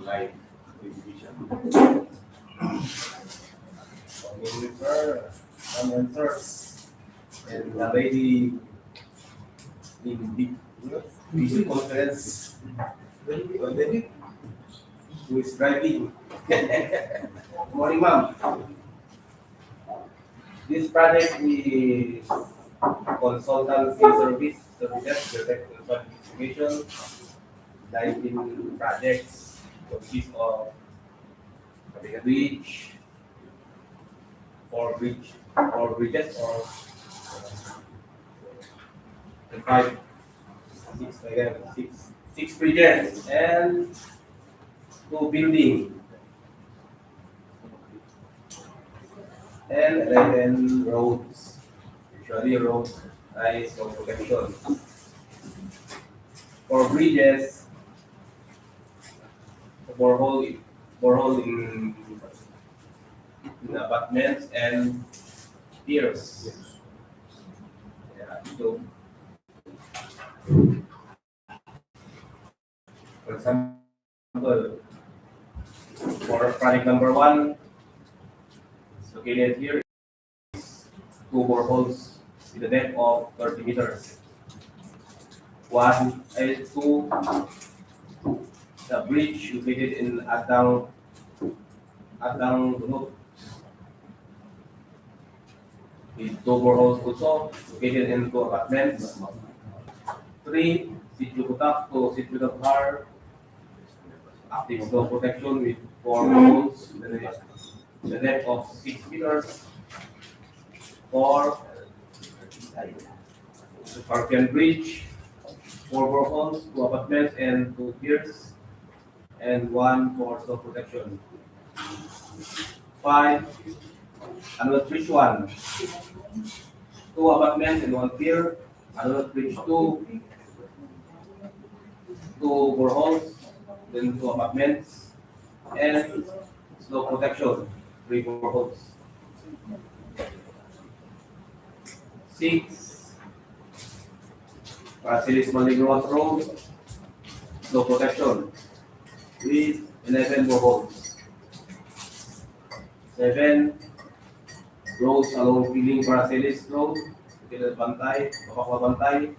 live division. Answers and the lady in video conference who is driving. Good morning, ma'am. This project is consultancy services, geotechnical qualification, 19 projects consist of a bridge, four bridges, or five, six bridges, and two buildings, and 11 roads. Usually roads rise of protection. For bridges, borehole in abutments and piers. Yeah, so for example, for project number 1, it's located here. Two boreholes with a depth of 30 meters. Two, the bridge located in Adang Dunod. With two boreholes also located in two apartments. 3, Sitio Butak to Sitio Dabhar, active slope protection with 4 boreholes with the depth of 6 meters. 4, the Scorpion Bridge, 4 boreholes, 2 apartments, and 2 piers, and 1 for slope protection. 5, Another Bridge 1, 2 apartments and 1 pier. Another Bridge 2, 2 boreholes, then 2 apartments, and slope protection, 3 boreholes. 6, Brasilis Maligros Road, slope protection with 11 boreholes. 7, roads along Piling Brasilis Road, Bantay, Papakwa Bantay,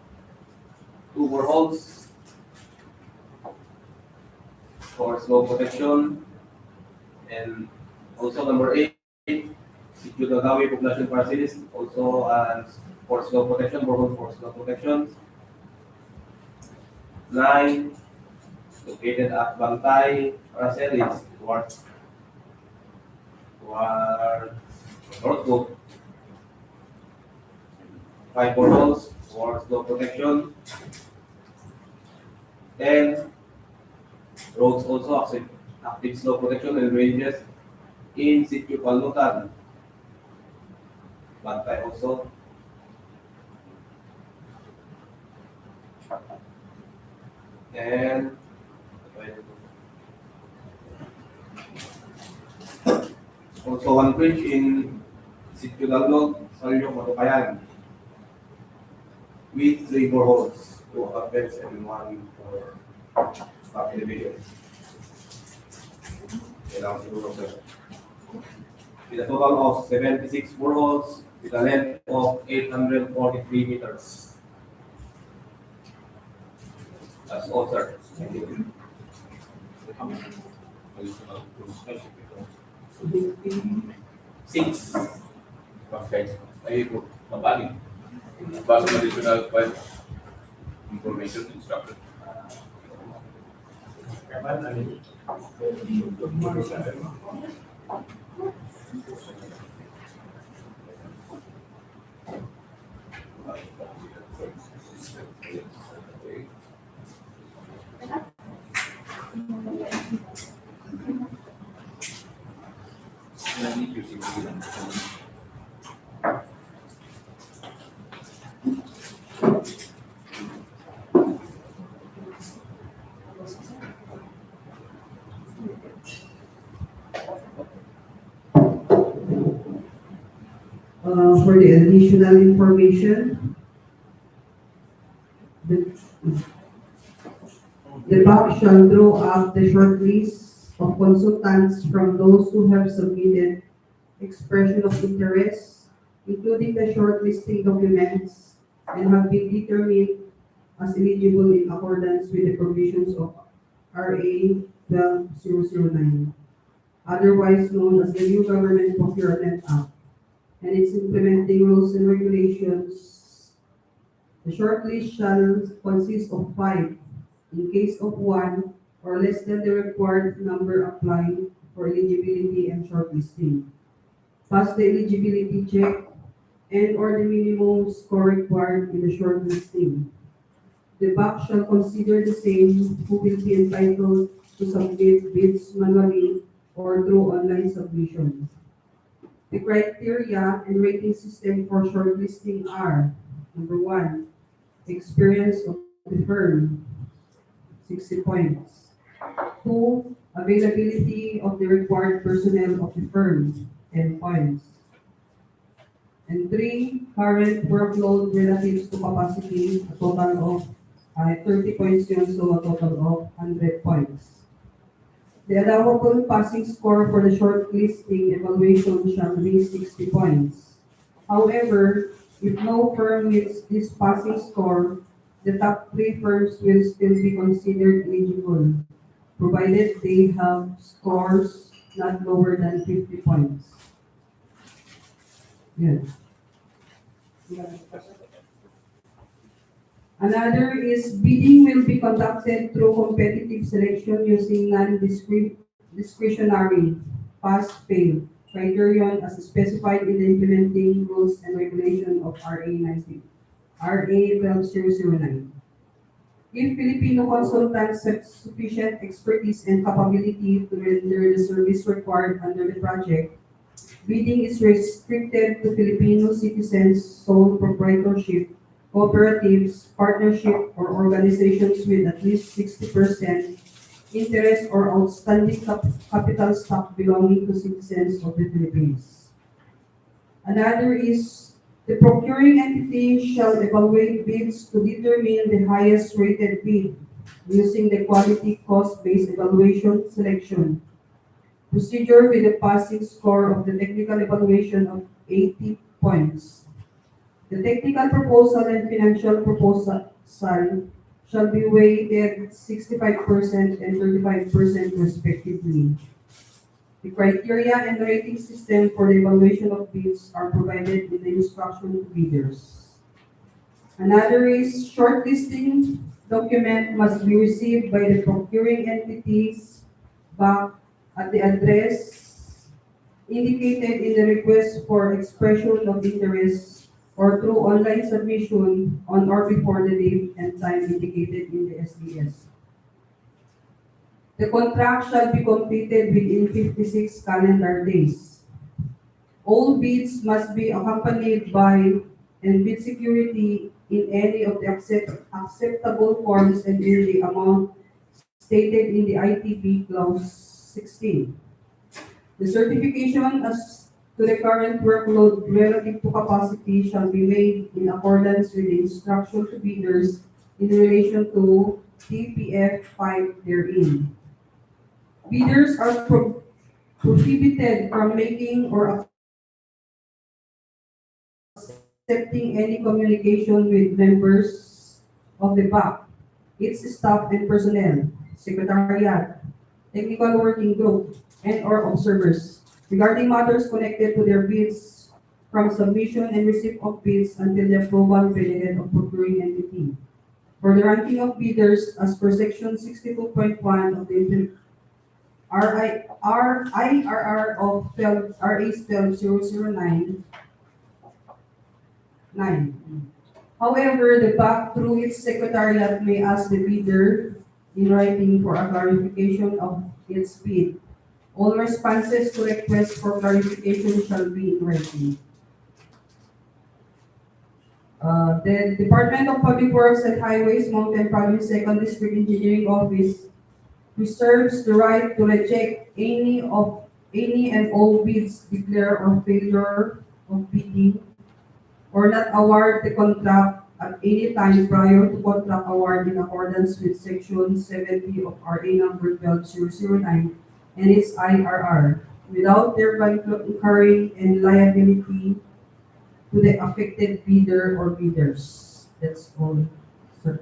2 boreholes for slope protection. And also number 8, Sitio Gagawi Population Brasilis, also for slope protection, borehole for slope protection. 9, located at Bantay, Brasilis, towards Northwood. 5 boreholes for slope protection. 10, roads also active slope protection and ranges in Sitio Palutan, Bantay also. And also 1 bridge in Sitio Dalog, Salyo, Matupayan, with 3 boreholes, 2 apartments and 1 for stock elevation. With a total of 76 boreholes with a length of 843 meters. That's all, sir. Thank you. Six. Perfect. Ay, mabalik. Bago additional information instruction. For the additional information, the bank shall draw up the short list of consultants from those who have submitted expression of interest, including the shortlisting documents, and have been determined as eligible in accordance with the provisions of RA 12009, otherwise known as the New Government Procurement Act, and its implementing rules and regulations. The shortlist shall consist of 5 in case of 1 or less than the required number applying for eligibility and shortlisting. Pass the eligibility check and or the minimum score required in the shortlisting. The BAC shall consider the same who will be entitled to submit bids manually or through online submission. The criteria and rating system for shortlisting are: number 1, experience of the firm, 60 points. 2, availability of the required personnel of the firm, 10 points. And 3, current workload relative to capacity, a total of 30 points yun, so a total of 100 points. The allowable passing score for the shortlisting evaluation shall be 60 points. However, if no firm meets this passing score, the top 3 firms will still be considered eligible, provided they have scores not lower than 50 points. Yes. Another is bidding will be conducted through competitive selection using non-discretionary pass-fail criterion as specified in the implementing rules and regulation of RA 12009. If Filipino consultants have sufficient expertise and capability to render the service required under the project, bidding is restricted to Filipino citizens, sole proprietorship, cooperatives, partnership, or organizations with at least 60% interest or outstanding capital stock belonging to citizens of the Philippines. Another is the procuring entity shall evaluate bids to determine the highest rated bid using the quality cost-based evaluation selection procedure with a passing score of the technical evaluation of 80 points. The technical proposal and financial proposal shall be weighted 65% and 35% respectively. The criteria and rating system for the evaluation of bids are provided in the instruction to bidders. Another is shortlisting document must be received by the procuring entities back at the address indicated in the request for expression of interest or through online submission on or before the date and time indicated in the SDS. The contract shall be completed within 56 calendar days. All bids must be accompanied by and bid security in any of the acceptable forms and in the amount stated in the ITP Clause 16. The certification as to the current workload relative to capacity shall be made in accordance with the instruction to bidders in relation to DPF 5 therein. Bidders are prohibited from making or accepting any communication with members of the BAC, its staff and personnel, secretariat, technical working group, and or observers regarding matters connected to their bids from submission and receipt of bids until the approval by the head of procuring entity. For the ranking of bidders as per section 62.1 of the IRR of RA 12009. However, the BAC through its secretariat may ask the bidder in writing for a clarification of its bid. All responses to requests for clarification shall be in writing. The Department of Public Works and Highways, Mountain Province 2nd District Engineering Office reserves the right to reject any and all bids, declare or failure of bidding, or not award the contract at any time prior to contract award in accordance with Section 70 of RA number 12009 and its IRR without thereby incurring any liability to the affected bidder or bidders. That's all, sir.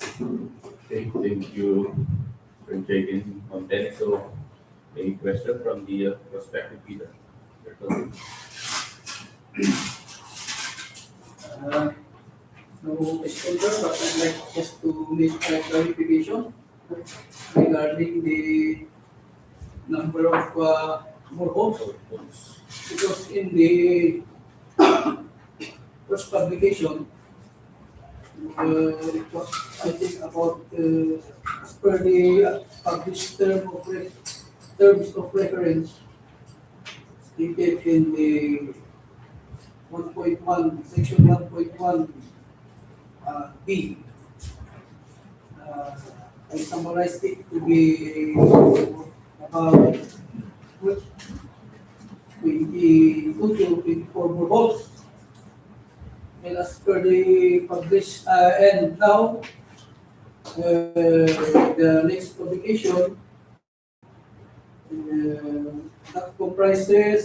Okay, thank you for taking on that. So, any question from the prospective bidder? No question, sir, but I'd like just to make a clarification regarding the number of boreholes. Because in the first publication, it was, I think, about as per the published terms of reference stated in the 1.1, section 1.1 B. I summarized it to be about 22 to 24 boreholes. And as per the published, and now, the next publication, that comprises,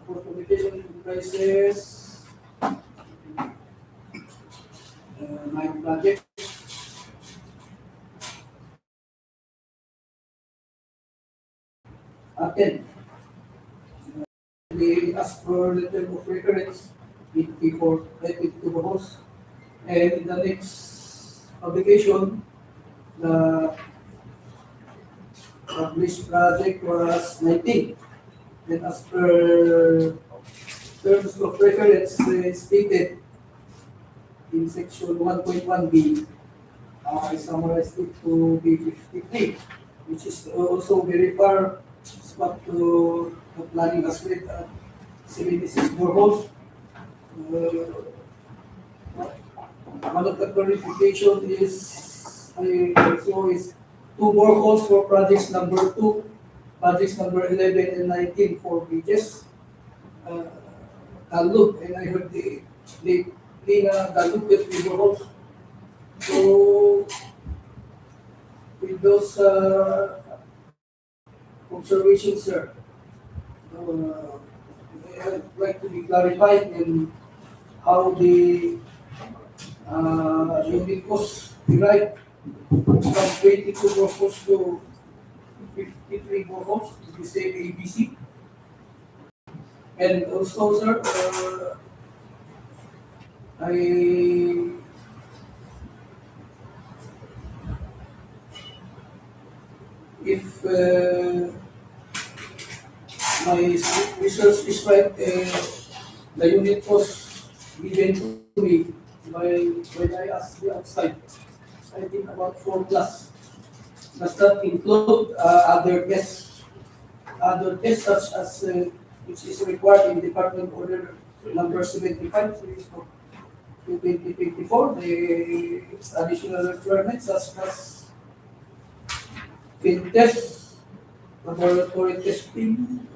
for publication comprises 9 projects. Ten. As per letter of reference, 84, 82 boreholes. And in the next publication, the published project was 19. And as per terms of reference stated in section 1.1B, I summarized it to be 53, which is also very far spot to the planning as well, 76 boreholes. One of the clarification is, I also is 2 boreholes for projects number 2, projects number 11 and 19 for bridges. Taluk, and I heard they Taluk with the boreholes. So, with those observations, sir, I'd like to be clarified in how the unit cost derived from 22 boreholes to 53 boreholes to the same ABC. And also, sir, if my research is right, the unit cost given to me when I asked the outside, I think about 4 plus. Does that include other tests such as which is required in Department Order number 75, series for 2024, the additional requirements such as field tests, laboratory testing,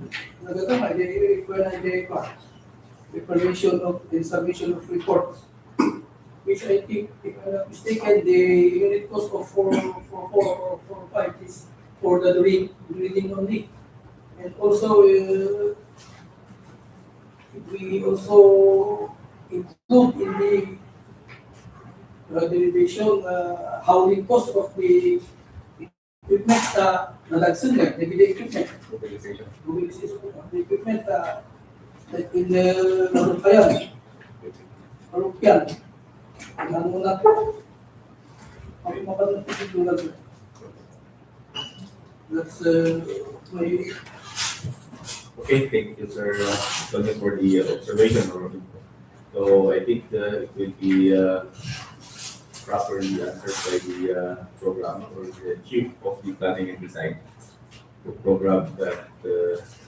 preparation of and submission of reports, which I think, if I'm not mistaken, the unit cost of 4 or 5 is for the drilling only. And also, we also include in the derivation hauling cost of the equipment nadagsan like the equipment, mobilization of the equipment like in the Marupian. Ano na po? Ang mapanood. That's my. Okay, thank you, sir, Tony, for the observation. So I think it will be properly answered by the program or the chief of the planning and design to program that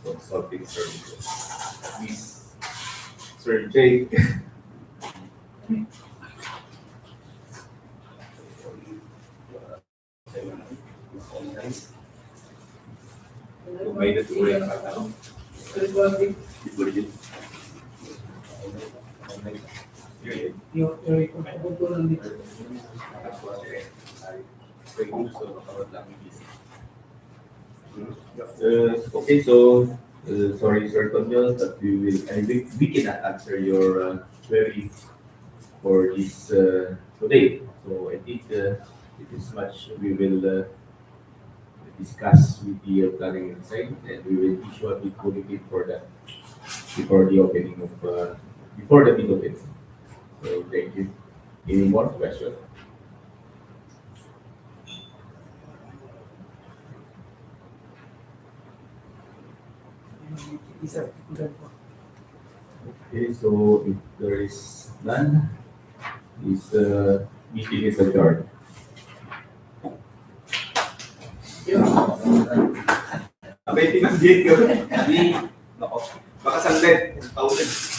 consulting services. Please, Sir Jake. Made it to it. review, so makawag lang yung busy. Okay, so sorry, Sir Tonyo, that we cannot answer your query for this today. So I think it is much we will discuss with the planning side, and we will issue a big communique for that before the opening of before the bid opening. So thank you. Any more questions? Okay, so if there is none, this meeting is adjourned. Okay, tingnan dito. Hindi, nako, baka saglit, 1,000.